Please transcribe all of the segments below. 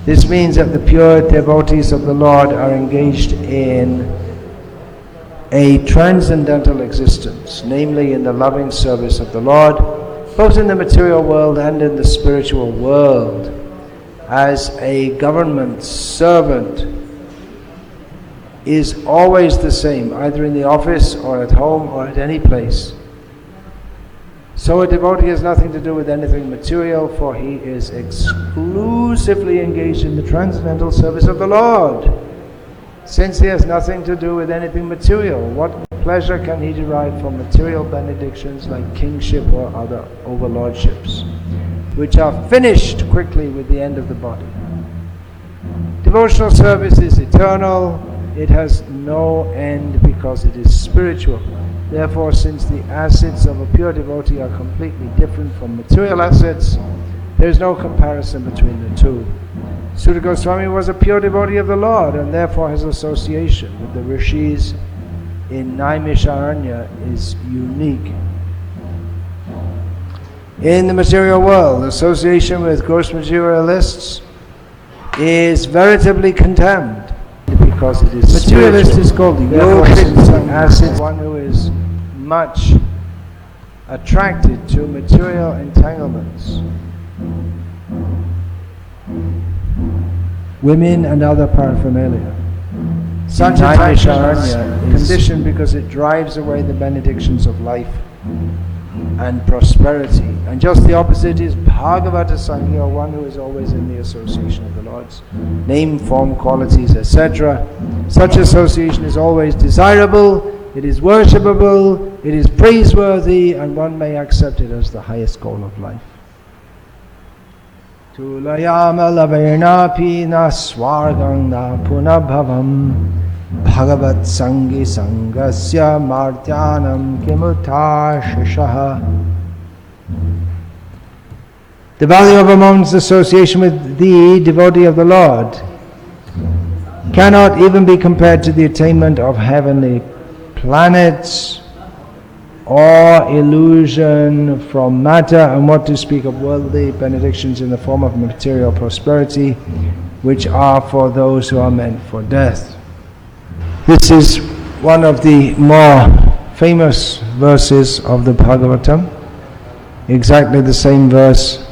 This means that the pure devotees of the Lord are engaged in a transcendental existence, namely in the loving service of the Lord, both in the material world and in the spiritual world, as a government servant is always the same, either in the office or at home or at any place. So a devotee has nothing to do with anything material, for he is exclusively engaged in the transcendental service of the Lord. Since he has nothing to do with anything material, what pleasure can he derive from material benedictions like kingship or other overlordships, which are finished quickly with the end of the body? Devotional service is eternal. It has no end because it is spiritual. Therefore, since the assets of a pure devotee are completely different from material assets, there is no comparison between the two. Suta Goswami was a pure devotee of the Lord, and therefore his association with the rishis in Naimisharanya is unique. In the material world, association with gross materialists is veritably condemned because it is materialist spiritual. Is called the yogic, as one who is much attracted to material entanglements, women and other paraphernalia. Such attraction is conditioned because it drives away the benedictions of life and prosperity. And just the opposite is Bhagavata Sangha, one who is always in the association of the Lord's name, form, qualities, etc. Such association is always desirable, it is worshipable, it is praiseworthy, and one may accept it as the highest goal of life. Tulayama lavernapi na swargang na punabhavam Bhagavat Sangi Sangasya Martyanam Kimutashashaha. The value of a moment's association with the devotee of the Lord cannot even be compared to the attainment of heavenly planets or illusion from matter, and what to speak of worldly benedictions in the form of material prosperity, which are for those who are meant for death. This is one of the more famous verses of the Bhagavatam. Exactly the same verse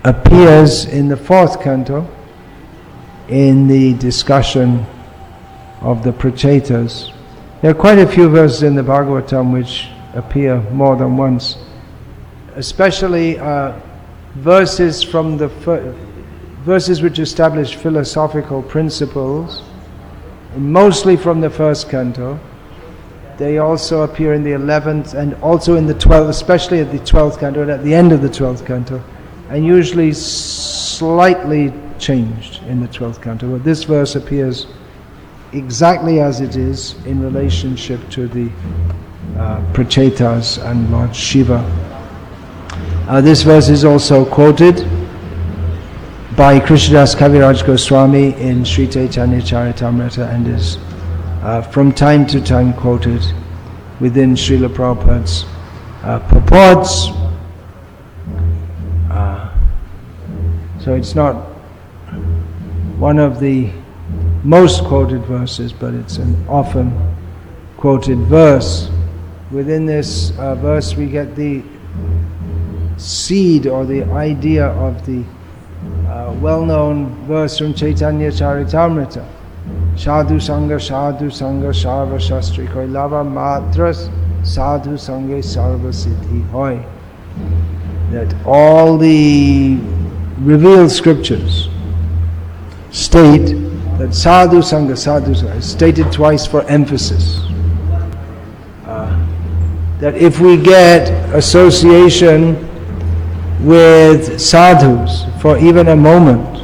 appears in the 4th canto in the discussion of the Prachetas. There are quite a few verses in the Bhagavatam which appear more than once, especially verses from the verses which establish philosophical principles, mostly from the 1st canto. They also appear in the 11th and also in the 12th, especially at the 12th canto and at the end of the 12th canto, and usually slightly changed in the 12th canto. But this verse appears exactly as it is in relationship to the Prachetas and Lord Shiva. This verse is also quoted by Krishnadas Kaviraj Goswami in Sri Caitanya-caritamrita and is from time to time quoted within Srila Prabhupada's purports. So it's not one of the most quoted verses, but it's an often quoted verse. Within this verse we get the seed or the idea of the well-known verse from Caitanya-caritamrita. Sadhu Sangha, Sadhu Sangha, Sarva Shastri Hoy, Lava Matras, Sadhu Sangha, Sarva Siddhi Hoy. That all the revealed scriptures state that Sadhu Sangha is stated twice for emphasis. That if we get association with sadhus for even a moment,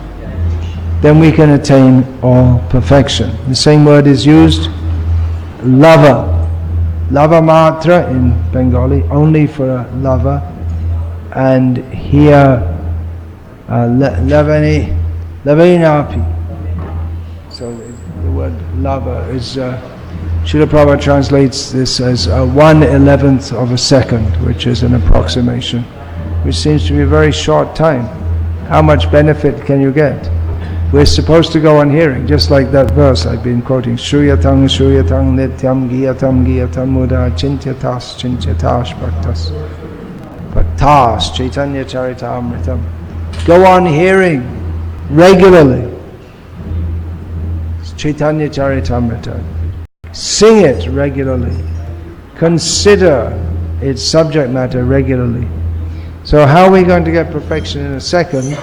then we can attain all perfection. The same word is used, lava. Lava matra in Bengali, only for a lava. And here, lavanapi. So the word lava is, Srila Prabhupada translates this as 1/11th of a second, which is an approximation, which seems to be a very short time. How much benefit can you get? We're supposed to go on hearing, just like that verse I've been quoting. Shruyatang Shruyatang Nityam Giyatam Giyatam Muda Chintyatas Chintyatas Bhaktas Bhaktas Caitanya-caritamrita. Go on hearing regularly. Caitanya-caritamrita. Sing it regularly. Consider its subject matter regularly. So how are we going to get perfection in a second?